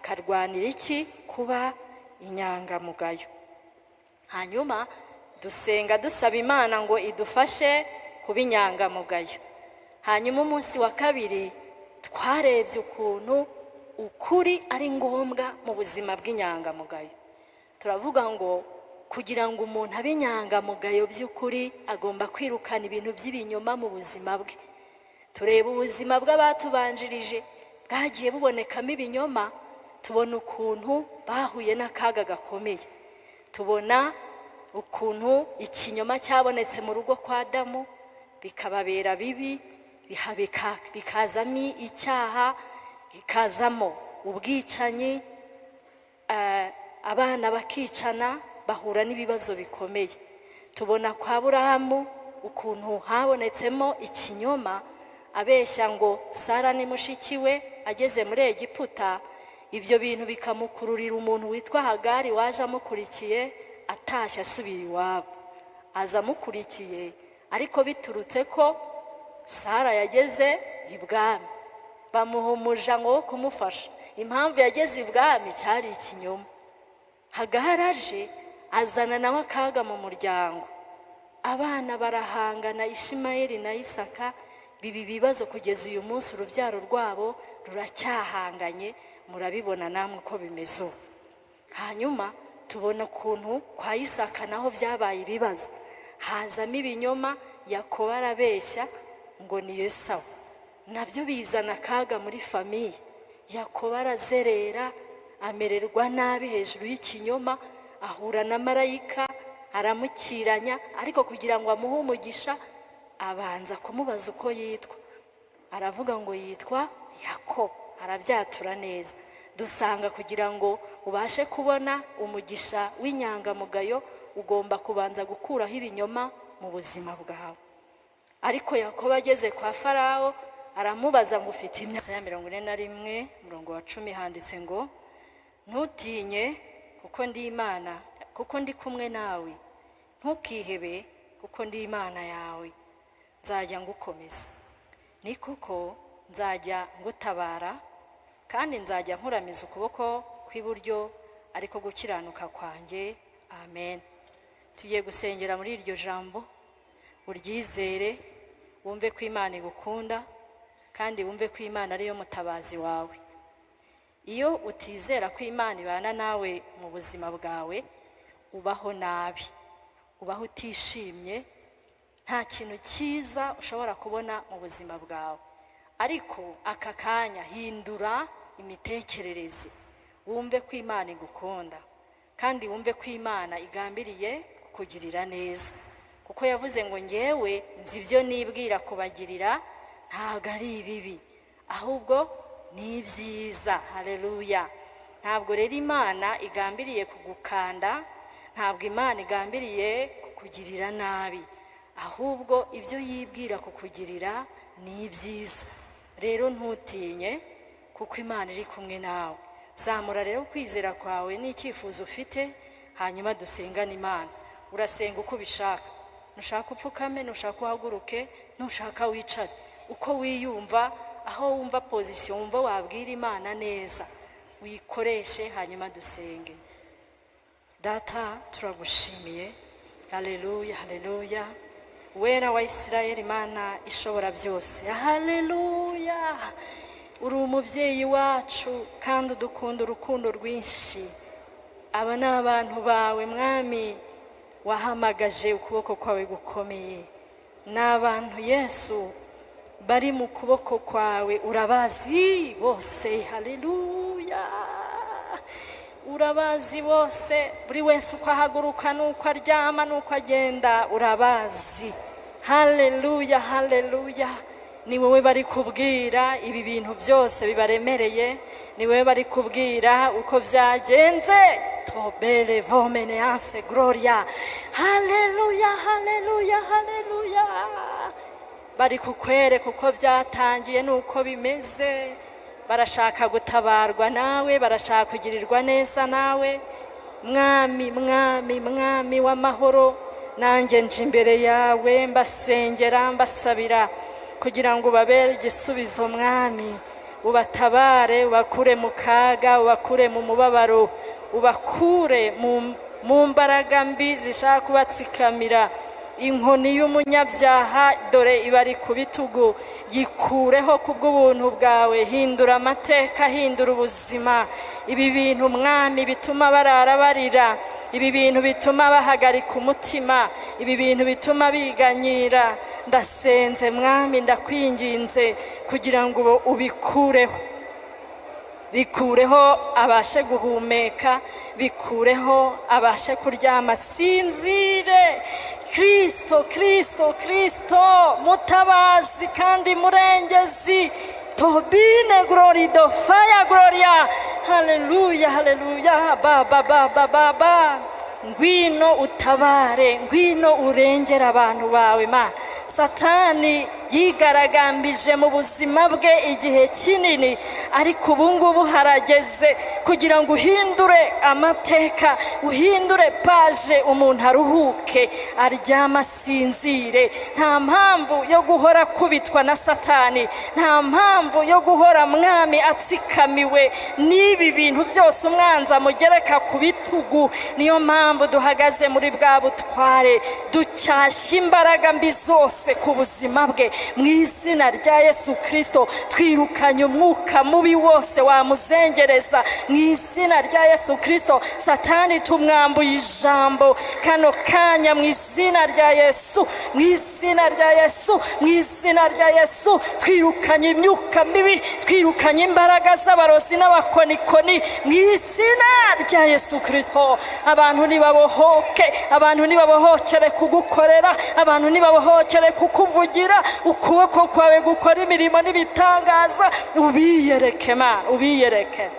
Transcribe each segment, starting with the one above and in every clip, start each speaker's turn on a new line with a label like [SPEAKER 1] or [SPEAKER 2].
[SPEAKER 1] akarwanira iki? Kuba inyangamugayo. Hanyuma dusenga dusaba Imana ngo idufashe kuba inyangamugayo. Hanyuma umunsi wa kabiri twarebye ukuntu ukuri ari ngombwa mu buzima bw'inyangamugayo. Turavuga ngo kugira ngo umuntu abe inyangamugayo by'ukuri agomba kwirukana ibintu by'ibinyoma mu buzima bwe. Tureba ubuzima bw'abatubanjirije bwagiye bubonekamo ibinyoma, tubona ukuntu bahuye n'akaga gakomeye. Tubona ukuntu ikinyoma cyabonetse mu rugo kwa Adamu bikababera bibi, bikazamo icyaha, bikazamo ubwicanyi, abana bakicana, bahura n'ibibazo bikomeye. Tubona kwa Aburahamu ukuntu habonetsemo ikinyoma, abeshya ngo Sara ni mushiki we ageze muri Egiputa. Ibyo bintu bikamukururira umuntu witwa Hagari waje amukurikiye atashye asubira iwabo. Aza amukurikiye ariko biturutse ko Sara yageze ibwami, bamuhumuja ngo kumufasha. Impamvu yageze ibwami cyari ikinyoma. Hagari aje azana nawe akaga mu muryango. Abana barahangana, Ishimayeli na Isaka, bibi bibazo kugeza uyu munsi urubyaro rwabo ruracyahanganye. Murabibona namwe uko bimeze. Hanyuma tubona ukuntu kwa Isaka naho byabaye ibibazo, hazamo ibinyoma. Yakobo arabeshya ngo ni Esawu, nabyo bizana akaga muri famiye. Yakobo arazerera, amererwa nabi hejuru y'ikinyoma, ahura na marayika aramukiranya, ariko kugira ngo amuhe umugisha abanza kumubaza uko yitwa. Aravuga ngo yitwa Yakobo, arabyatura neza. Dusanga kugira ngo ubashe kubona umugisha w'inyangamugayo ugomba kubanza gukuraho ibinyoma mu buzima bwawe. Ariko Yakobo ageze kwa Farawo aramubaza ngo ufite imyaka ya 41 umurongo wa 10 handitse ngo ntutinye kuko ndi Imana, kuko ndi kumwe nawe. Ntukihebe kuko ndi Imana yawe, nzajya ngukomeza. Ni kuko nzajya ngutabara kandi nzajya nkuramiza ukuboko kw'iburyo, ariko gukiranuka kwanjye. Amen. Tugiye gusengera muri iryo jambo, uryizere, wumve ko Imana igukunda kandi wumve ko Imana ariyo mutabazi wawe. Iyo utizera ko Imana ibana nawe mu buzima bwawe, ubaho nabi, ubaho utishimye, nta kintu cyiza ushobora kubona mu buzima bwawe. Ariko aka kanya hindura imitekerereze, wumve ko Imana igukunda kandi wumve ko Imana igambiriye kukugirira neza, kuko yavuze ngo ngewe nzi ibyo nibwira kubagirira ntabwo ari ibibi, ahubwo ni byiza. Haleluya. Ntabwo rero Imana igambiriye kugukanda, ntabwo Imana igambiriye kukugirira nabi, ahubwo ibyo yibwira kukugirira ni byiza. Rero ntutinye kuko Imana iri kumwe nawe. Zamura rero kwizera kwawe n'icyifuzo ufite, hanyuma dusengane Imana. Urasenga uko ubishaka, nushaka upfukame, nushaka uhaguruke, nushaka wicare, uko wiyumva, aho wumva position wumva wabwira Imana neza uyikoreshe, hanyuma dusenge. Data, turagushimiye. Haleluya, haleluya. Wera wa Isirayeli, Imana ishobora byose. Haleluya. Uri umubyeyi wacu kandi udukunda urukundo rwinshi. Aba ni abantu bawe Mwami wahamagaje ukuboko kwawe gukomeye. N'abantu Yesu bari mu kuboko kwawe, urabazi bose. Haleluya. Urabazi bose, buri wese uko ahaguruka nuko aryama nuko agenda, urabazi. Haleluya, haleluya. Ni wowe bari kubwira ibi bintu byose bibaremereye, ni wowe bari kubwira uko byagenze. Tobele vomeneanse gloria. Haleluya, haleluya, haleluya. Bari kukwereka uko byatangiye nuko bimeze. Barashaka gutabarwa nawe, barashaka kugirirwa neza nawe. Mwami, mwami, mwami w'amahoro, nanjye nje imbere yawe mbasengera mbasabira kugira ngo babere igisubizo Mwami. ubatabare, ubakure mu kaga, ubakure mu mubabaro, ubakure mu mbaraga mbi zishaka kubatsikamira. Inkoni y'umunyabyaha dore ibari ku bitugu, yikureho kubw'ubuntu bwawe. Hindura amateka, hindura ubuzima. Ibi bintu mwami bituma barara barira, ibi bintu bituma bahagarika umutima, ibi bintu bituma biganyira, ndasenze mwami, ndakwinginze kugira ngo ubikureho. Bikureho abashe guhumeka, bikureho abashe kuryama, sinzire. Kristo, Kristo, Kristo, mutabazi kandi murengezi. Tobine glory do fire gloria. Hallelujah, hallelujah. Ba. Ngwino utabare, ngwino urengera abantu bawe Mana. Satani yigaragambije mu buzima bwe igihe kinini, ariko ubu ngubu harageze kugira ngo uhindure amateka, uhindure paje, umuntu aruhuke, aryama asinzire. Nta mpamvu yo guhora kubitwa na Satani, nta mpamvu yo guhora mwami atsikamiwe n'ibi bintu byose umwanzi amugereka ku bitugu. Niyo mpamvu duhagaze muri bwa butware, ducyashya imbaraga mbi zose ku buzima bwe mu izina rya Yesu Kristo. Twirukanye umwuka mubi wose wamuzengereza mu izina rya Yesu Kristo. Satani tumwambuye ijambo kano kanya mu izina rya Yesu, mu izina rya Yesu, mu izina rya Yesu. Twirukanye imyuka mibi, twirukanye imbaraga z'abarozi n'abakonikoni mu izina rya Yesu Kristo. Abantu nibabohoke, abantu nibabohokere kugukorera, abantu nibabohokere kukuvugira, ukuboko kwawe gukora imirimo n'ibitangaza. Ubiyereke Mana, ubiyereke.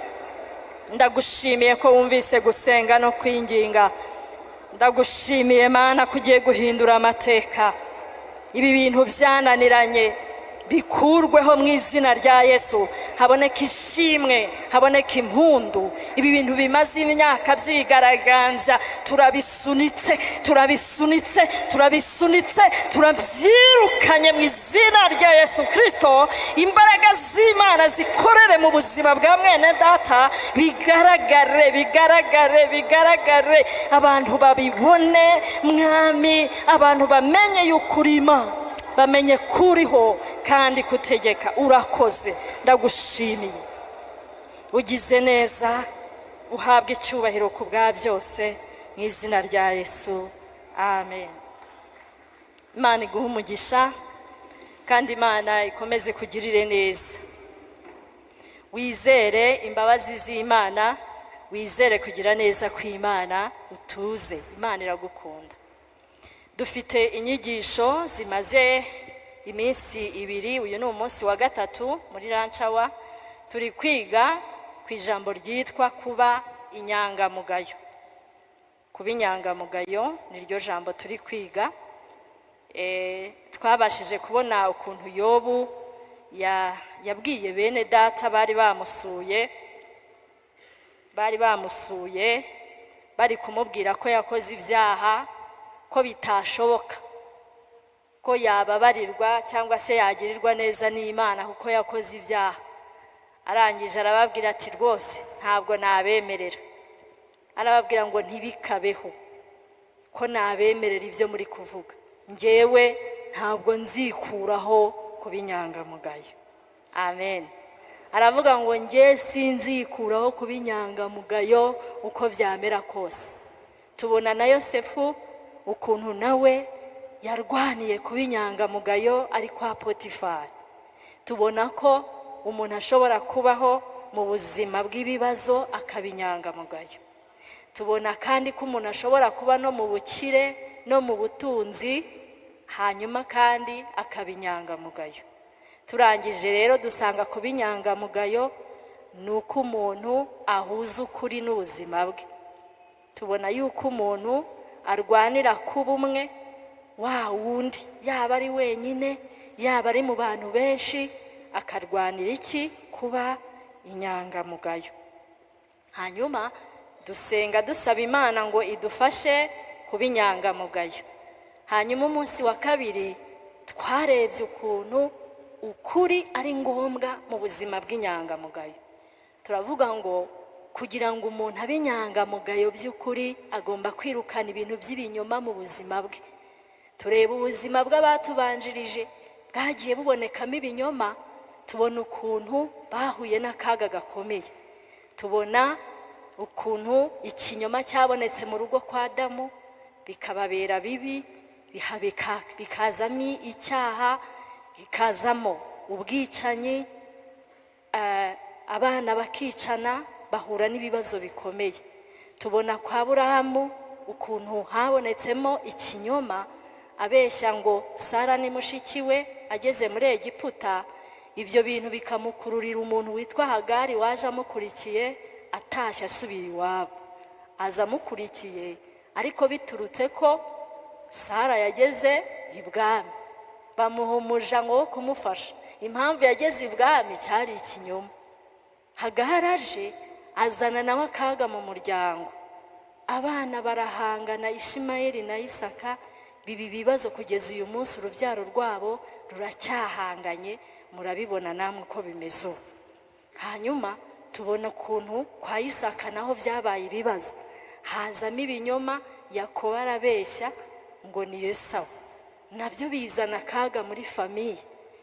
[SPEAKER 1] Ndagushimiye ko wumvise gusenga no kwinginga. Ndagushimiye Mana kugiye guhindura amateka. Ibi bintu byananiranye bikurweho mu izina rya Yesu. Haboneka ishimwe, haboneka impundu. Ibi bintu bimaze imyaka byigaragambya, turabisunitse, turabisunitse, turabisunitse, turabyirukanye mu izina rya Yesu Kristo. Imbaraga z'Imana zikorere mu buzima bwa mwene data, bigaragare, bigaragare, bigaragare. Abantu babibone mwami, abantu bamenye yukurima, bamenye kuriho kandi kutegeka. Urakoze, ndagushimiye, ugize neza, uhabwe icyubahiro ku bwa byose mu izina rya Yesu, amen. Imana iguhe umugisha kandi Imana ikomeze kugirire neza. Wizere imbabazi z'Imana, wizere kugira neza kw'Imana, utuze, Imana iragukunda. Dufite inyigisho zimaze iminsi ibiri, uyu ni umunsi wa gatatu muri Ranchawa. Turi kwiga ku ijambo ryitwa kuba inyangamugayo. Kuba inyangamugayo niryo jambo turi kwiga. Twabashije kubona ukuntu Yobu yabwiye bene data bari bamusuye bari kumubwira ko yakoze ibyaha, ko bitashoboka ko yababarirwa cyangwa se yagirirwa neza n'Imana kuko yakoze ibyaha. Arangije arababwira ati rwose ntabwo nabemerera. Arababwira ngo ntibikabeho ko nabemerera ibyo muri kuvuga. Njyewe ntabwo nzikuraho kuba inyangamugayo. Amen. Aravuga ngo njye sinzikuraho kuba inyangamugayo uko byamera kose. Tubona na Yosefu ukuntu nawe yarwaniye kuba inyangamugayo ari kwa Potifari. Tubona ko umuntu ashobora kubaho mu buzima bw'ibibazo akaba inyangamugayo. Tubona kandi ko umuntu ashobora kuba no mu bukire no mu butunzi hanyuma kandi akaba inyangamugayo. Turangije rero dusanga kuba inyangamugayo ni uko umuntu ahuza ukuri n'ubuzima bwe. Tubona yuko umuntu arwanira kuba umwe wa wundi, yaba ari wenyine yaba ari mu bantu benshi, akarwanira iki? Kuba inyangamugayo. Hanyuma dusenga dusaba Imana ngo idufashe kuba inyangamugayo. Hanyuma umunsi wa kabiri twarebye ukuntu ukuri ari ngombwa mu buzima bw'inyangamugayo. Turavuga ngo kugira ngo umuntu abe inyangamugayo by'ukuri agomba kwirukana ibintu by'ibinyoma mu buzima bwe. Tureba ubuzima bw'abatubanjirije bwagiye bubonekamo ibinyoma, tubona ukuntu bahuye n'akaga gakomeye. Tubona ukuntu ikinyoma cyabonetse mu rugo kwa Adamu bikababera bibi, bikazamo icyaha, bikazamo ubwicanyi, abana bakicana, bahura n'ibibazo bikomeye. Tubona kwa Aburahamu ukuntu habonetsemo ikinyoma, abeshya ngo Sara ni mushiki we ageze muri Egiputa. Ibyo bintu bikamukururira umuntu witwa Hagari waje amukurikiye atashye asubira iwabo. Aza amukurikiye ariko biturutse ko Sara yageze ibwami, bamuhumuja ngo kumufasha. Impamvu yageze ibwami cyari ikinyoma. Hagari aje azana nawe akaga mu muryango. Abana barahangana, Ishimayeli na Isaka, bibi bibazo kugeza uyu munsi urubyaro rwabo ruracyahanganye. Murabibona namwe uko bimeze. Hanyuma tubona ukuntu kwa Isaka naho byabaye ibibazo, hazamo ibinyoma. Yakobo arabeshya ngo ni Esawu, nabyo bizana akaga muri famiye.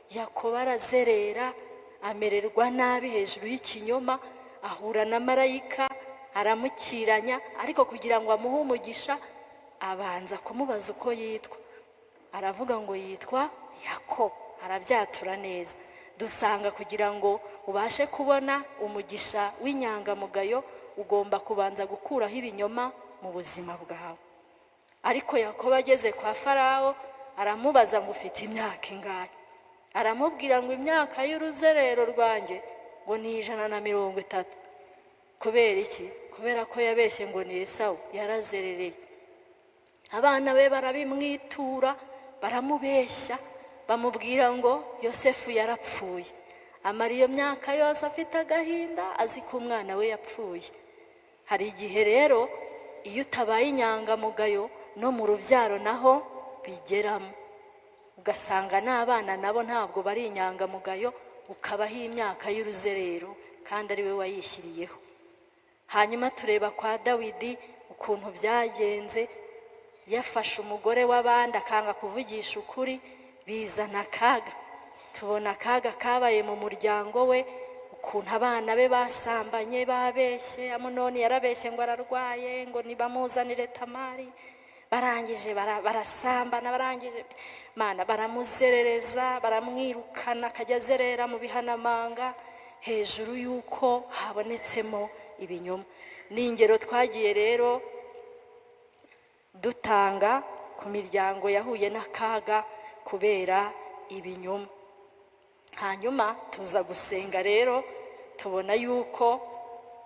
[SPEAKER 1] Yakobo arazerera, amererwa nabi hejuru y'ikinyoma, ahura na marayika aramukiranya, ariko kugira ngo amuhe umugisha abanza kumubaza uko yitwa. Aravuga ngo yitwa Yakobo, arabyatura neza. Dusanga kugira ngo ubashe kubona umugisha w'inyangamugayo ugomba kubanza gukuraho ibinyoma mu buzima bwawe. Ariko Yakobo ageze kwa Farawo aramubaza ngo ufite imyaka ingahe? Aramubwira ngo imyaka y'uruzerero rwanjye ngo ni 130. Kubera iki? Kubera ko yabeshye ngo ni Esawu, yarazerereye. Abana be barabimwitura, baramubeshya, bamubwira ngo Yosefu yarapfuye. Amara iyo myaka yose afite agahinda, azi ko umwana we yapfuye. Hari igihe rero iyo utabaye inyangamugayo no mu rubyaro naho bigeramo, ugasanga n'abana nabo ntabwo bari inyangamugayo, ukabaho imyaka y'uruzerero kandi ari we wayishyiriyeho. Hanyuma tureba kwa Dawidi ukuntu byagenze. Yafashe umugore w'abandi akanga kuvugisha ukuri, bizana akaga. Tubona akaga kabaye mu muryango we, ukuntu abana be basambanye, babeshye. Amunoni yarabeshye ngo ararwaye, ngo nibamuzanire Tamari. Barangije barasambana, barangije baramuzerereza, baramwirukana, akajya azerera mu bihanamanga hejuru y'uko habonetsemo ibinyoma. Ni ingero twagiye rero dutanga ku miryango yahuye n'akaga kubera ibinyoma. Hanyuma tuza gusenga rero, tubona yuko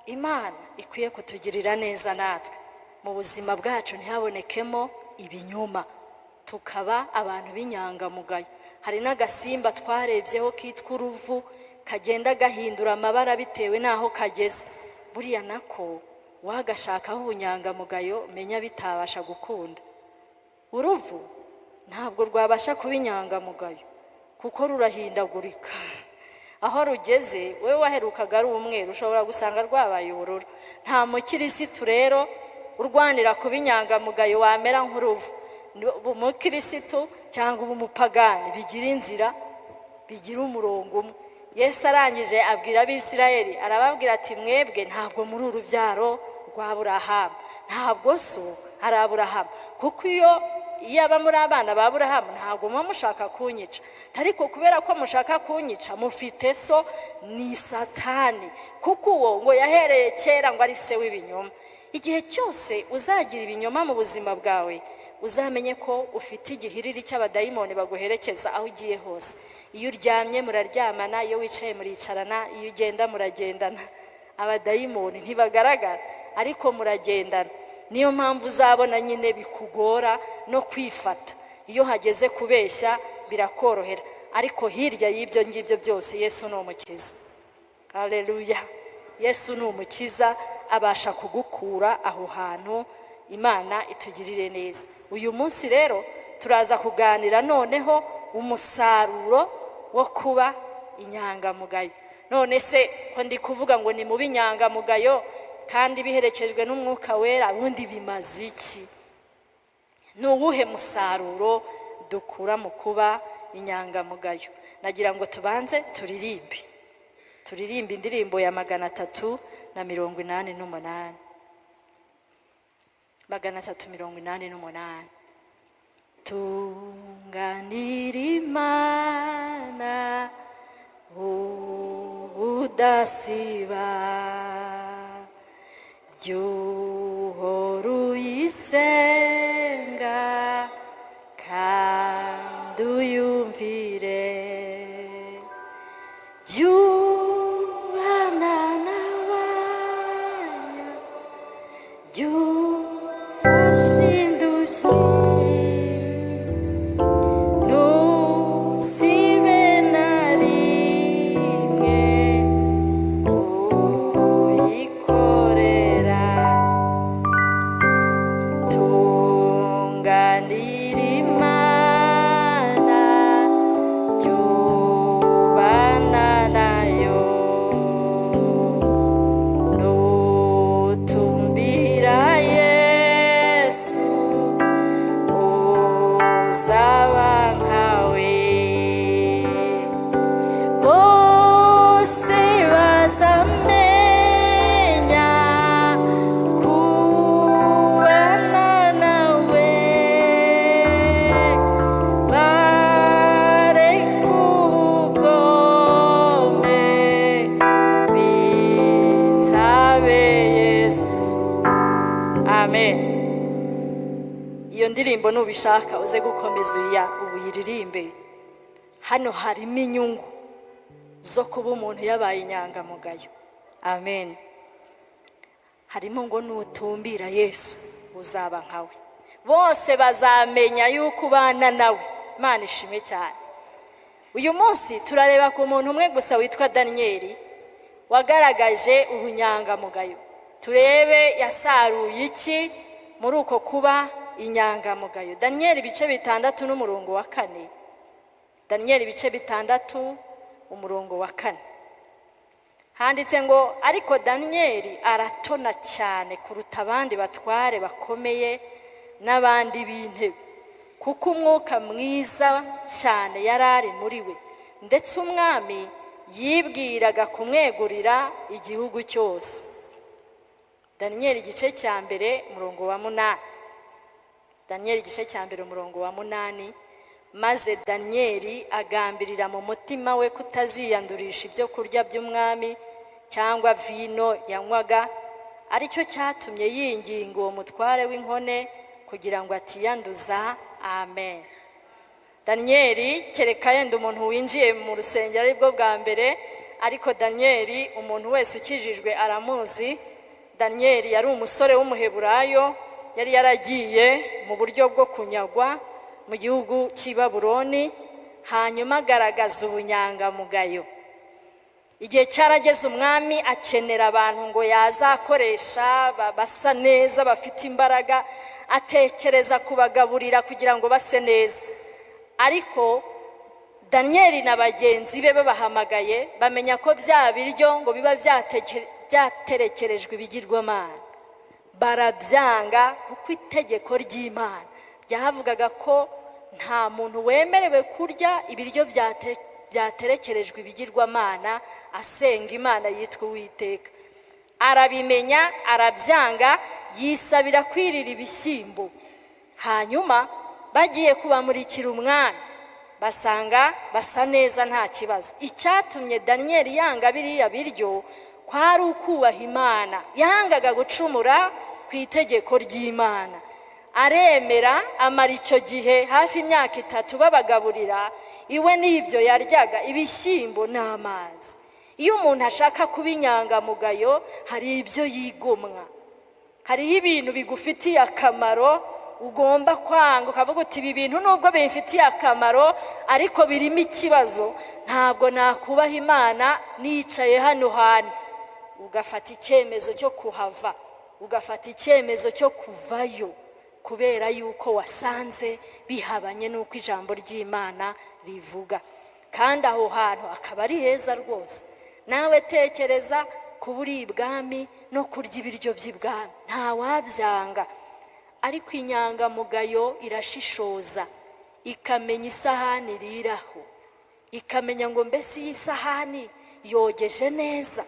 [SPEAKER 1] Imana ikwiye kutugirira neza natwe mu buzima bwacu ntihabonekemo ibinyoma, tukaba abantu b'inyangamugayo. Hari n'agasimba twarebyeho kitwa uruvu, kagenda gahindura amabara bitewe n'aho kageze. Buriya nako wagashakaho ubunyangamugayo menya bitabasha gukunda. Uruvu ntabwo rwabasha kuba inyangamugayo kuko rurahindagurika. Aho rugeze wewe waherukaga ari umweru ushobora gusanga rwabaye ubururu. Nta mukirisitu rero urwanira kuba inyangamugayo wamera nk'uruvu. Umukirisitu cyangwa umupagani bigira inzira, bigira umurongo umwe. Yesu arangije abwira Abisirayeli, arababwira ati mwebwe ntabwo muri urubyaro rwa Aburahamu, ntabwo so ari Aburahamu, kuko iyo aba muri abana ba Aburahamu ntabwo mushaka kunyica. Ariko kubera ko mushaka kunyica mufite so ni Satani, kuko uwo ngo yahereye kera ngo ari se w'ibinyoma. Igihe cyose uzagira ibinyoma mu buzima bwawe, uzamenye ko ufite igihiriri cy'abadayimoni baguherekeza aho ugiye hose. Iyo uryamye muraryamana, iyo wicaye muricarana, iyo ugenda muragendana. Abadayimoni ntibagaragara ariko muragendana. Niyo mpamvu uzabona nyine bikugora no kwifata. Iyo hageze kubeshya birakorohera, ariko hirya y'ibyo ngibyo byose Yesu ni umukiza. Haleluya! Yesu ni umukiza, abasha kugukura aho hantu. Imana itugirire neza. Uyu munsi rero turaza kuganira noneho umusaruro wo kuba inyangamugayo. None se ko ndi kuvuga ngo ni mu binyangamugayo kandi biherekejwe n'umwuka wera, ubundi bimaze iki? Ni uwuhe musaruro dukura mu kuba inyangamugayo? Nagira ngo tubanze turirimbe indirimbo ya 388, 388. Tunganira Imana ubudasiba, jyuhora uyisenga kandi uyumvire, jyubana nabayo, jyufashe indushyi, ntusibe na rimwe uyikorera. Tunganira Imana, jyubana nayo, nutumbira Yesu uzaba nkawe. Bose bazamenya kubana nawe, bareke ubugome bitabe Yesu. Amen. Iyo ndirimbo nubishaka uze gukomeza uyiririmbe. Hano harimo inyungu zo kuba umuntu yabaye inyangamugayo. Amen. Harimo ngo nutumbira Yesu uzaba nkawe, bose bazamenya yuko ubana nawe. Imana ishimwe cyane. Uyu munsi turareba ku muntu umwe gusa witwa Daniyeli wagaragaje ubunyangamugayo. Turebe yasaruye iki muri uko kuba inyangamugayo. Daniyeli ibice 6 n'umurongo wa 4. Daniyeli ibice 6 umurongo wa 4. Handitse ngo ariko Daniyeli aratona cyane kuruta abandi batware bakomeye n'abandi b'intebe, kuko umwuka mwiza cyane yarari muri we, ndetse umwami yibwiraga kumwegurira igihugu cyose. Daniyeli igice cya mbere umurongo wa 8. Daniyeli igice cya mbere umurongo wa 8. Maze Daniyeli agambirira mu mutima we kutaziyandurisha ibyo kurya by'umwami cyangwa vino yanywaga, aricyo cyatumye yinginga uwo mutware w'inkone kugira ngo atiyanduza. Amen. Daniyeli kereka yenda umuntu winjiye mu rusengero aribwo bwa mbere, ariko Daniyeli umuntu wese ukijijwe aramuzi. Daniyeli yari umusore w'umuheburayo, yari yaragiye mu buryo bwo kunyagwa mu gihugu cy'i Babuloni, hanyuma agaragaza ubunyangamugayo. Igihe cyarageze umwami akenera abantu ngo yazakoresha basa neza, bafite imbaraga, atekereza kubagaburira kugira ngo base neza. Ariko Daniyeli na bagenzi be babahamagaye, bamenya ko bya biryo ngo biba byaterekerejwe ibigirwamana, barabyanga kuko itegeko ry'Imana ryavugaga ko nta muntu wemerewe kurya ibiryo byaterekerejwe ibigirwamana asenga Imana yitwa Uwiteka. Arabimenya, arabyanga, yisabira kwirira ibishyimbo. Hanyuma bagiye kubamurikira umwami, basanga basa neza nta kibazo. Icyatumye Daniyeli yanga biriya biryo kwari ukubaha Imana. Yangaga gucumura ku itegeko ry'Imana. Aremera, amara icyo gihe hafi imyaka 3 babagaburira, iwe n'ibyo yaryaga ibishyimbo n'amazi. Iyo umuntu ashaka kuba inyangamugayo, hari ibyo yigomwa, hariho ibintu bigufitiye akamaro ugomba kwanga, ukavuga uti ibi bintu nubwo bimfitiye akamaro ariko birimo ikibazo, ntabwo nakubaha Imana nicaye hano hantu. Ugafata icyemezo cyo kuhava, ugafata icyemezo cyo kuvayo, kubera yuko wasanze bihabanye n'uko ijambo ry'Imana rivuga. kandi aho hantu akaba ari heza rwose. Nawe tekereza kuba uri ibwami no kurya ibiryo by'ibwami, nta wabyanga. Ariko inyangamugayo irashishoza, ikamenya isahani iriraho, ikamenya ngo mbese iyi sahani yogeje neza.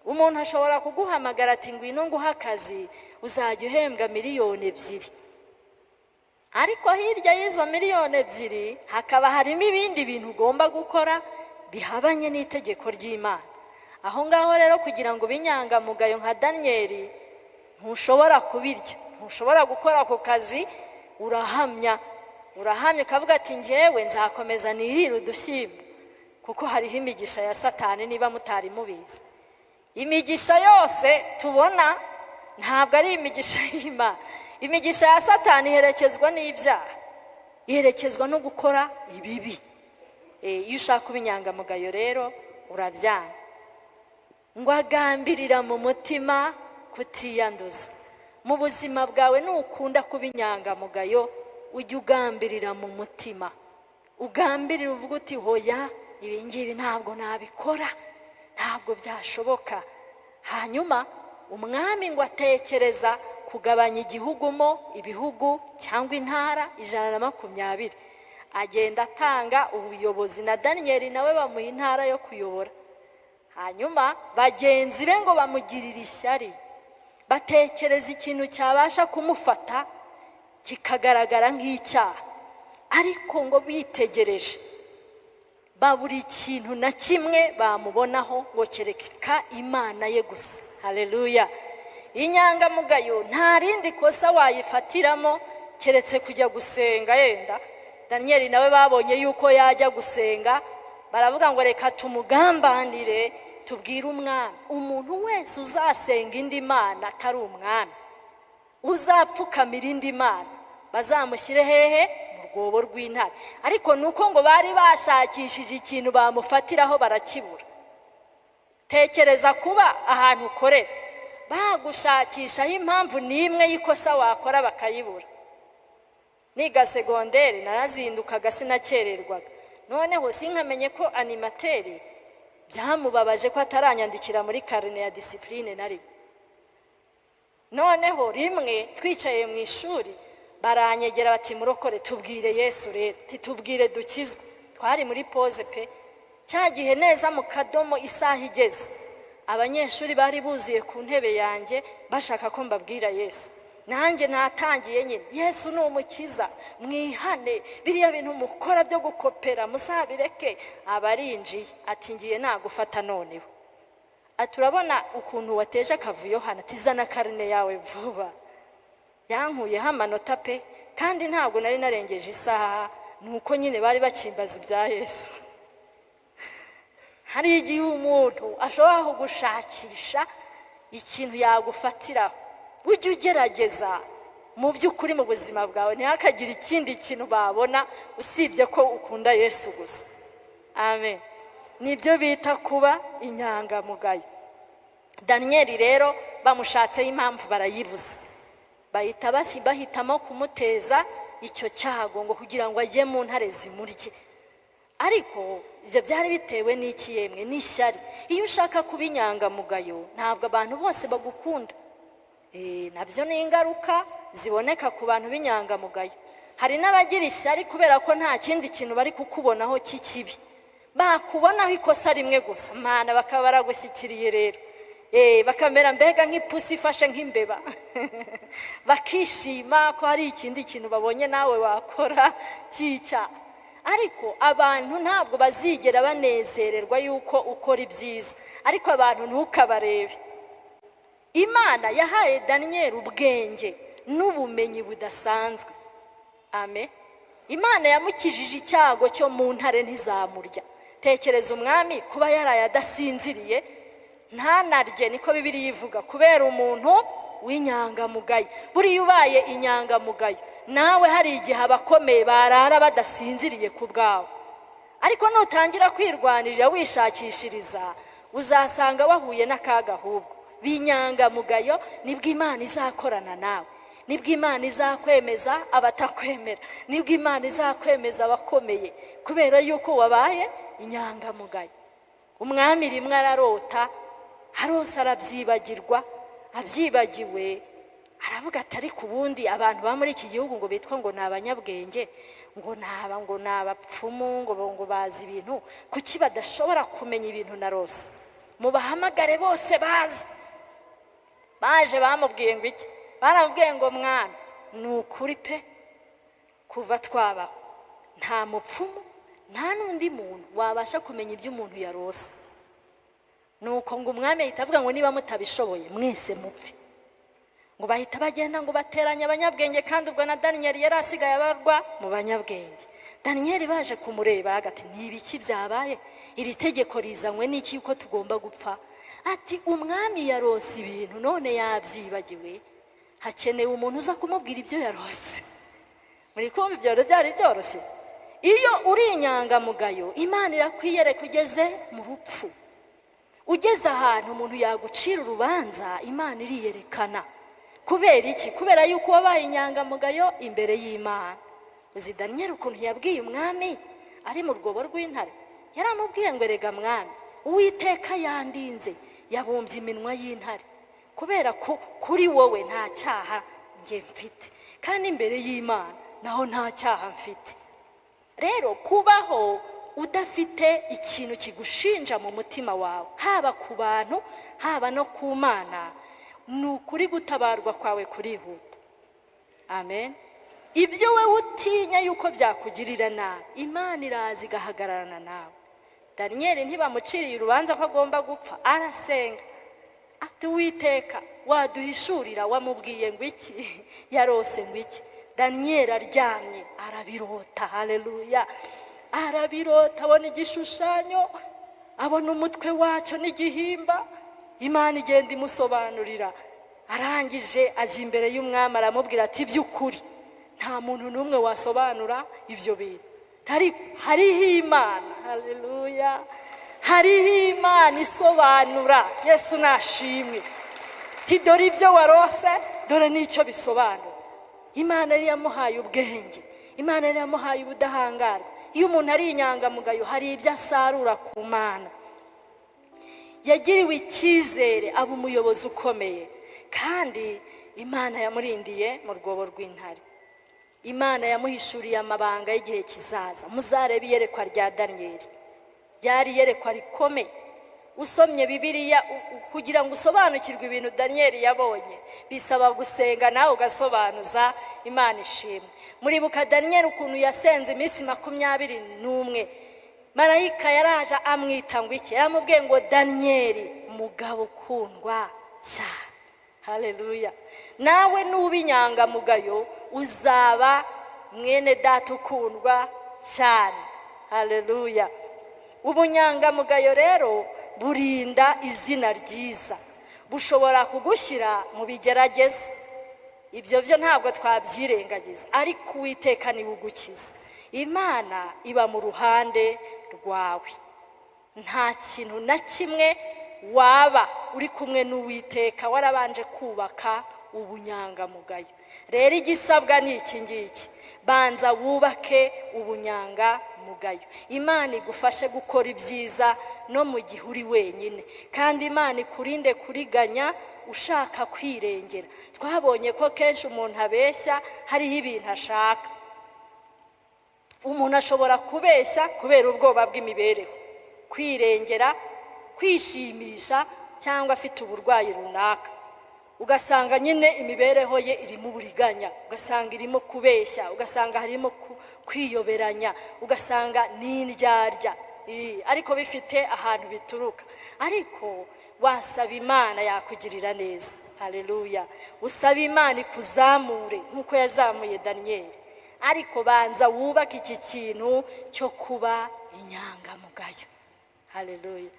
[SPEAKER 1] Umuntu ashobora kuguhamagara ati ngwino nguha akazi uzajya uhembwa 2 miliyoni. Ariko hirya y'izo 2 miliyoni hakaba harimo ibindi bintu ugomba gukora bihabanye n'itegeko ry'Imana. Aho ngaho rero kugira ngo binyangamugayo nka Daniyeli ntushobora kubirya, ntushobora gukora ako kazi, urahamya ukavuga ati njyewe nzakomeza nirire udushyimbo, kuko hariho imigisha ya Satani niba mutari mubizi. Imigisha yose tubona ntabwo ari imigisha y'Imana. Imigisha ya Satani iherekezwa n'ibyaha, iherekezwa no gukora ibibi. Iyo ushaka kubinyangamugayo rero urabyanga. Ngo agambirira mu mutima kutiyanduza. Mu buzima bwawe nukunda kubinyangamugayo ujye ugambirira mu mutima, ugambirira uvuga uti hoya ibi ngibi ntabwo nabikora, ntabwo byashoboka. Hanyuma umwami ngo atekereza kugabanya igihugu mo ibihugu cyangwa intara 120. Agenda atanga ubuyobozi, na Daniyeli nawe bamuha intara yo kuyobora. Hanyuma bagenzi be ngo bamugirira ishyari, batekereza ikintu cyabasha kumufata kikagaragara nk'icyaha. Ariko ngo bitegereje baburi ikintu na kimwe bamubonaho ngo kereka Imana ye gusa. Haleluya. Inyangamugayo nta rindi kosa wayifatiramo keretse kujya gusenga. Yenda Daniyeli nawe babonye yuko yajya gusenga, baravuga ngo reka tumugambanire tubwire umwami. Umuntu wese uzasenga indi mana atari umwami, uzapfukamira indi mana, bazamushyire hehe? Mu rwobo rw'intare. Ariko nuko ngo bari bashakishije ikintu bamufatiraho barakibura. Tekereza kuba ahantu ukorera bagushakishaho impamvu n'imwe y'ikosa wakora bakayibura. Niga segonderi narazindukaga sinakererwaga, noneho sinkamenye ko animateri byamubabaje ko ataranyandikira muri karine ya discipline nari. Noneho rimwe twicaye mu ishuri baranyegera bati murokore tubwire Yesu rero, titubwire dukizwe. Twari muri pause pe, cyagihe neza mu kadomo isaha igeze, abanyeshuri bari buzuye ku ntebe yanjye bashaka ko mbabwira Yesu. Nanjye natangiye nyine, Yesu ni umukiza, mwihane biriya bintu mukora byo gukopera musabireke. Abarinjiye ati ngiye nagufata noneho. Aturabona ukuntu wateje akavuyo hana, tizana karine yawe vuba. Yankuyeho amanota pe, kandi ntabwo nari narengeje isaha, nuko nyine bari bakimbaza ibya Yesu. Hari igihe umuntu ashobora kugushakisha ikintu yagufatiraho, ujye ugerageza mu by'ukuri mu buzima bwawe ntihakagire ikindi kintu babona usibye ko ukunda Yesu gusa. Amen. Nibyo bita kuba inyangamugayo. Daniyeli rero bamushatseho impamvu barayibuza, bahitamo kumuteza icyo cyago ngo kugira ngo ajye mu ntare zimurye. Ariko ibyo byari bitewe n'iki yemwe? N'ishyari. Iyo ushaka kuba inyangamugayo ntabwo abantu bose bagukunda. Nabyo ni ingaruka ziboneka ku bantu b'inyangamugayo. Hari n'abagira ishyari kubera ko nta kindi kintu bari kukubonaho cy'ikibi, bakubonaho ikosa rimwe gusa, Mana bakaba baragushyikiriye rero. Bakamera mbega nk'ipusi ifashe nk'imbeba bakishima ko hari ikindi kintu babonye nawe wakora cyica. Ariko abantu ntabwo bazigera banezererwa yuko ukora ibyiza, ariko abantu ntukabarebe. Imana yahaye Daniyeli ubwenge n'ubumenyi budasanzwe. Amen. Imana yamukijije icyago cyo mu ntare ntizamurya. Tekereza umwami kuba yaraye adasinziriye ntanarye, niko Bibiliya ivuga, kubera umuntu w'inyangamugayo. Buriya ubaye inyangamugayo nawe hari igihe abakomeye barara badasinziriye ku bwawe. Ariko nutangira kwirwanirira wishakishiriza uzasanga wahuye n'akaga. Ahubwo binyangamugayo nibwo Imana izakorana nawe. nibwo Imana izakwemeza abatakwemera, nibwo Imana izakwemeza abakomeye, kubera yuko wabaye inyangamugayo. Umwami rimwe ararota, arose arabyibagirwa, abyibagiwe aravuga ati ariko ubundi abantu ba muri iki gihugu ngo bitwa ngo ni abanyabwenge, ngo ni abapfumu, ngo bazi ibintu, kuki badashobora kumenya ibintu narose? Mubahamagare bose baje bamubwiye ngo iki? Baramubwiye ngo mwana, ni ukuri pe, kuva twabaho nta mupfumu nta n'undi muntu wabasha kumenya ibyo umuntu yarose. Nuko ngo umwami ahita avuga ngo niba mutabishoboye mwese mupfe. Ngo bahita bagenda ngo bateranye abanyabwenge, kandi ubwo na Daniyeli yari asigaye abarwa mu banyabwenge. Daniyeli baje kumureba agati ni ibiki byabaye? Iri tegeko rizanywe n'iki yuko tugomba gupfa? Ati umwami yarose ibintu none yabyibagiwe, hakenewe umuntu uza kumubwira ibyo yarose. Muri kumva ibyo byari byoroshye? Iyo uri inyangamugayo, Imana irakwiyereka ugeze mu rupfu. Ugeze ahantu umuntu yagucira urubanza, Imana iriyerekana. Kubera iki? Kubera yuko wabaye inyangamugayo imbere y'Imana. Uzi Daniyeli ukuntu yabwiye umwami ari mu rwobo rw'intare? Yaramubwiye ngo erega mwami, Uwiteka yandinze, yabumbye iminwa y'intare, kubera ko kuri wowe nta cyaha nge mfite, kandi imbere y'Imana naho nta cyaha mfite. Rero kubaho udafite ikintu kigushinja mu mutima wawe, haba ku bantu haba no ku Mana, ni ukuri gutabarwa kwawe kurihuta. Amen. Ibyo we utinya yuko byakugirira nabi, Imana iraza igahagararana nawe. Daniyeli ntibamuciriye urubanza ko agomba gupfa, arasenga ati Uwiteka waduhishurira, wamubwiye ngo iki? Yarose ngo iki? Daniyeli aryamye arabirota. Haleluya. Arabirota, abona igishushanyo, abona umutwe wacyo n'igihimba. Imana igenda imusobanurira, arangije aje imbere y'umwami aramubwira ati by'ukuri nta muntu n'umwe wasobanura ibyo bintu, hariho Imana. Haleluya. Hariho Imana isobanura. Yesu nashimwe. Ti dore ibyo warose, dore n'icyo bisobanura. Imana yari yamuhaye ubwenge, Imana yari yamuhaye ubudahangarwa. Iyo umuntu ari inyangamugayo, hari ibyo asarura ku Mana. Yagiriwe icyizere, aba umuyobozi ukomeye, kandi Imana yamurindiye mu rwobo rw'intare. Imana yamuhishuriye amabanga y'igihe kizaza. Muzarebe iyerekwa rya Daniyeli, yari iyerekwa rikomeye. Usomye Bibiliya kugira ngo usobanukirwe ibintu Daniyeli yabonye, bisaba gusenga nawe ugasobanuza. Imana ishimwe. Muribuka Daniyeli ukuntu yasenze iminsi 21. Marayika yaraje amwita ngo iki? Yaramubwiye ngo Daniyeli, umugabo ukundwa cyane. Haleluya. Nawe nuba inyangamugayo uzaba mwene data ukundwa cyane. Haleluya. Ubunyangamugayo rero burinda izina ryiza, bushobora kugushyira mu bigerageza. Ibyo byo ntabwo twabyirengagiza, ariko Uwiteka ni ugukiza. Imana iba mu ruhande rwawe. Nta kintu na kimwe waba uri kumwe n'Uwiteka warabanje kubaka ubunyangamugayo. Rero igisabwa ni iki ngiki: banza wubake ubunyangamugayo. Imana igufashe gukora ibyiza no mu gihe uri wenyine, kandi Imana ikurinde kuriganya ushaka kwirengera. Twabonye ko kenshi umuntu abeshya hariho ibintu ashaka. Umuntu ashobora kubeshya kubera ubwoba bw'imibereho, kwirengera, kwishimisha, cyangwa afite uburwayi runaka. Ugasanga nyine imibereho ye irimo uburiganya, ugasanga irimo kubeshya, ugasanga harimo kwiyoberanya, ugasanga n'indyarya, ariko bifite ahantu bituruka. Ariko wasaba Imana yakugirira neza. Haleluya. Usaba Imana ikuzamure nk'uko yazamuye Daniyeli. Ariko banza wubake iki kintu cyo kuba inyangamugayo. Haleluya.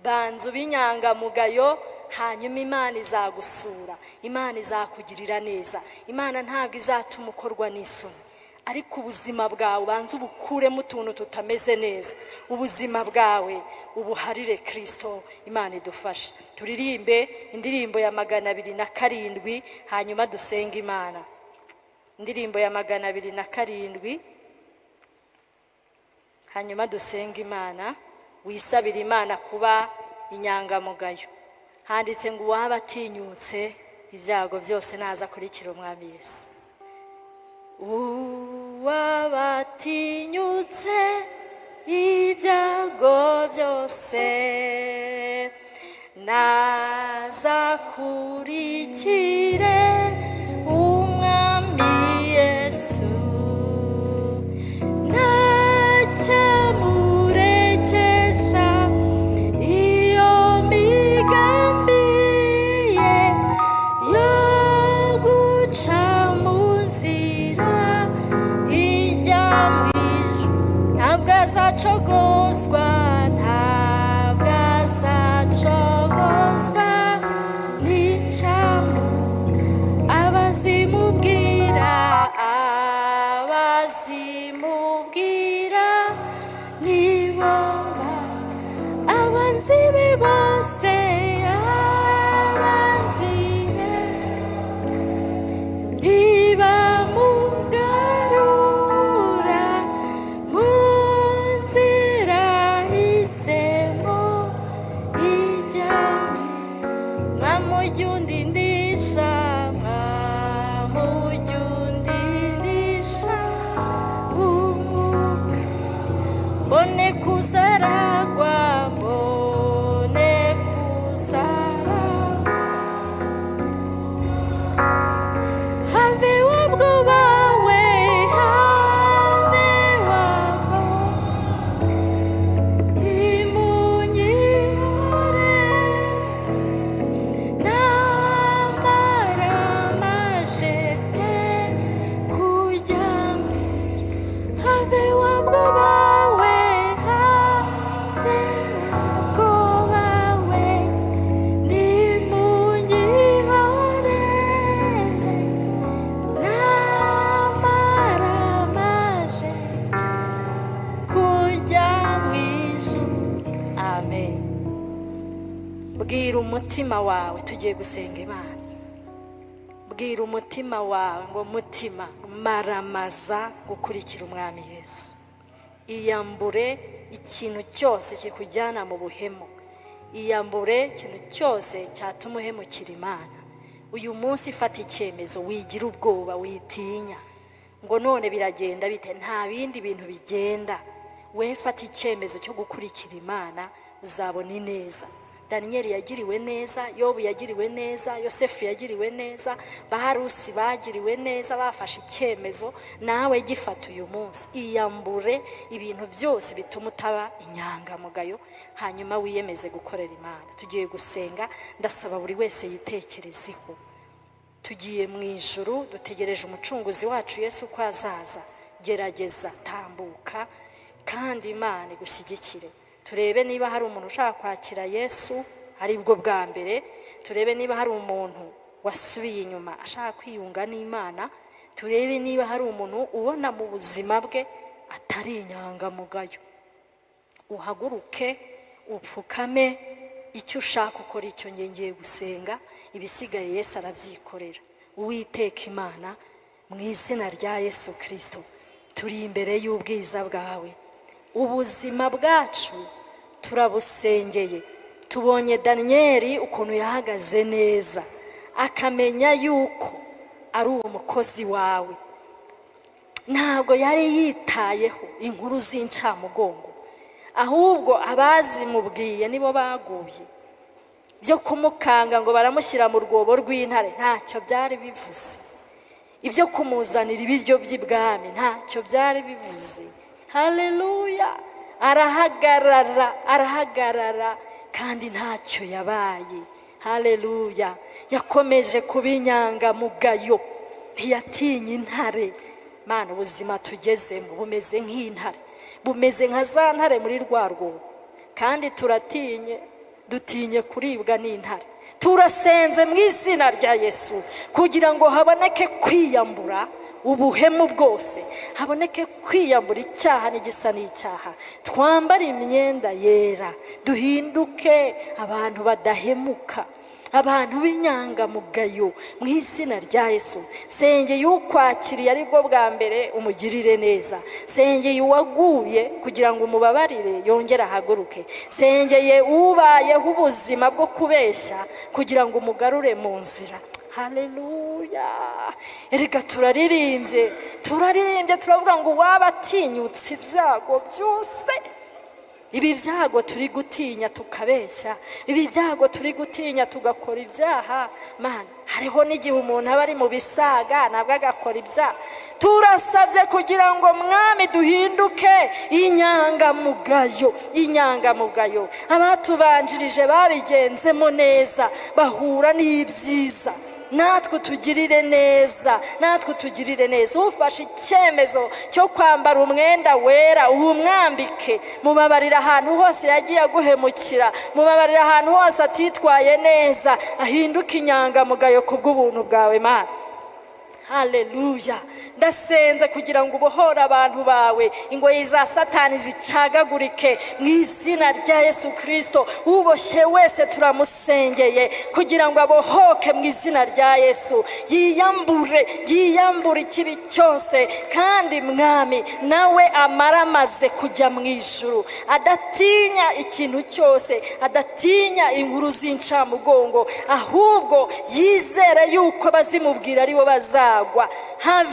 [SPEAKER 1] Banza ubinyangamugayo, hanyuma Imana izagusura, Imana izakugirira neza. Imana ntabwo izatuma ukorwa n'isoni, ariko ubuzima bwawe ubanza ubukuremo utuntu tutameze neza, ubuzima bwawe ubuharire Kristo. Imana idufashe. Turirimbe indirimbo ya 207 hanyuma dusenga Imana. Indirimbo ya 207 hanyuma dusenga Imana. Wisabira Imana kuba inyangamugayo. Handitse ngo uwaba atinyutse ibyago byose naza kurikira umwami Yesu. Uwaba atinyutse ibyago byose naza kurikire umwami Yesu. Nacyamurekesha iyo migambi ye yo guca mu nzira ijya mu ijuru. Ntabwo azacogozwa, ntabwo azacogozwa n'icambu. Abazimubwira nibo abanzi be bose, abanzi be ntibamugarura mu nzira hisemo ijya mwamujya undindisha, mwamujya undindisha umwuka. Mbone kuzaragwa, mbone kuzaragwa, have wabwoba we, have wabwo imunyihore. Namara maje pe kujya mbere, have wabwoba we, have wabwoba we nimunyihorere. Namara maje kujya mu ijuru. Amen. Bwira umutima wawe, tugiye gusenga Imana. Bwira umutima wawe ngo mutima maramaza gukurikira umwami Yesu. Iyambure ikintu cyose kikujyana mu buhemu. Iyambure ikintu cyose cyatuma uhemukira Imana. Uyu munsi fata icyemezo, wigira ubwoba, witinya ngo none biragenda bite. Nta bindi bintu bigenda. We fata icyemezo cyo gukurikira Imana, uzabona ineza. Danieli yagiriwe neza, Yobu yagiriwe neza, Yosefu yagiriwe neza, Baharusi bagiriwe neza, bafashe icyemezo. Nawe gifata uyu munsi. Iyambure ibintu byose bituma utaba inyangamugayo, hanyuma wiyemeze gukorera Imana. Tugiye gusenga, ndasaba buri wese yitekerezeho. Tugiye mu ijuru, dutegereje umucunguzi wacu Yesu ko azaza. Gerageza, tambuka, kandi Imana igushyigikire. Turebe niba hari umuntu ushaka kwakira Yesu ari bwo bwa mbere. Turebe niba hari umuntu wasubiye inyuma ashaka kwiyunga n'Imana. Turebe niba hari umuntu ubona mu buzima bwe atari inyangamugayo. Uhaguruke, upfukame, icyo ushaka ukora icyo. Ngiye gusenga, ibisigaye Yesu arabyikorera. Uwiteka Imana, mu izina rya Yesu Kristo, turi imbere y'ubwiza bwawe. Ubuzima bwacu turabusengeye. Tubonye Danieli ukuntu yahagaze neza, akamenya yuko ari umukozi wawe. Ntabwo yari yitayeho inkuru z'incamugongo, ahubwo abazimubwiye nibo baguye. Byo kumukanga ngo baramushyira mu rwobo rw'intare ntacyo byari bivuze. Ibyo kumuzanira ibiryo by'ibwami ntacyo byari bivuze. Haleluya. Arahagarara kandi ntacyo yabaye. Haleluya. Yakomeje kuba inyangamugayo, ntiyatinye intare. Mana, ubuzima tugezemo bumeze nk'intare, bumeze nka za ntare muri rwa rwobo, kandi dutinye kuribwa n'intare. Turasenze mu izina rya Yesu kugira ngo haboneke kwiyambura ubuhemu bwose, haboneke kwiyambura icyaha n'igisa n'icyaha, twambare imyenda yera, duhinduke abantu badahemuka, abantu b'inyangamugayo mu izina rya Yesu. Sengeye ukwakiriye ari bwo bwa mbere umugirire neza, sengeye uwaguye kugira ngo umubabarire yongere ahaguruke, sengeye ubayeho ubuzima bwo kubeshya kugira ngo umugarure mu nzira. Haleluya. Erega turaririmbye turavuga ngo waba atinyutse ibyago byose. Ibi byago turi gutinya tukabeshya, ibi byago turi gutinya tugakora ibyaha, mana hariho n'igihe umuntu aba ari mu bisaga nabwo agakora ibyaha. Turasabye kugira ngo mwami duhinduke inyangamugayo. Abatubanjirije babigenzemo neza, bahura n'ibyiza, natwe tugirire neza. Ufashe icyemezo cyo kwambara umwenda wera uwumwambike, mubabarira ahantu hose yagiye aguhemukira, mubabarira ahantu hose atitwaye neza, ahinduke inyangamugayo kubw'ubuntu bwawe Mana. Haleluya. Ndasenze kugira ngo ubohore abantu bawe, ingoyi za Satani zicagagurike mu izina rya Yesu Kristo. Uboshye wese turamusengeye kugira ngo abohoke mu izina rya Yesu, yiyambure ikibi cyose, kandi mwami nawe amaramaze kujya mu ijuru, adatinya ikintu cyose, adatinya inkuru z'incamugongo, ahubwo yizere yuko bazimubwira aribo bazagwa. Have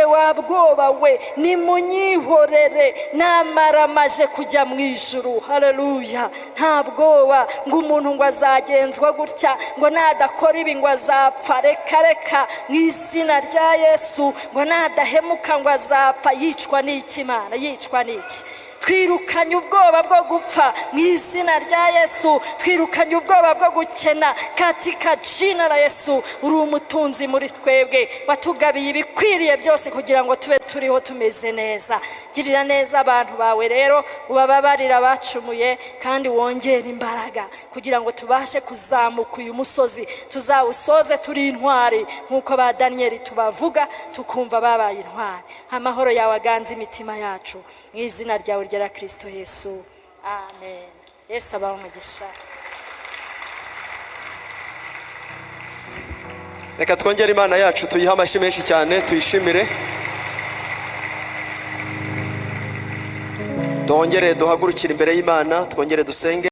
[SPEAKER 1] wabwoba we, nimunyihorere, namaramaje kujya mu ijuru. Haleluya. Nta bwoba ngo umuntu ngo azagenzwa gutya, ngo nadakora ibi ngo azapfa. Reka mu izina rya Yesu, ngo nadahemuka ngo azapfa. Yicwa n'iki Mana? Yicwa n'iki? Twirukanye ubwoba bwo gupfa mu izina rya Yesu, twirukanye ubwoba bwo gukena katika jina la Yesu. Uri umutunzi muri twebwe, watugabiye ibikwiriye byose kugira ngo tube turiho tumeze neza. Girira neza abantu bawe rero, ubababarira abacumuye, kandi wongere imbaraga kugira ngo tubashe kuzamuka uyu musozi, tuzawusoze turi intwari nk'uko ba Daniel tubavuga, tukumva babaye intwari. Amahoro yawe aganze imitima yacu mu izina ryawe rya Kristo Yesu. Amen. Yesu abaho umugisha.
[SPEAKER 2] Reka twongere Imana yacu tuyihe amashyi menshi cyane, tuyishimire. Twongere duhagurukire imbere y'Imana, twongere dusenge.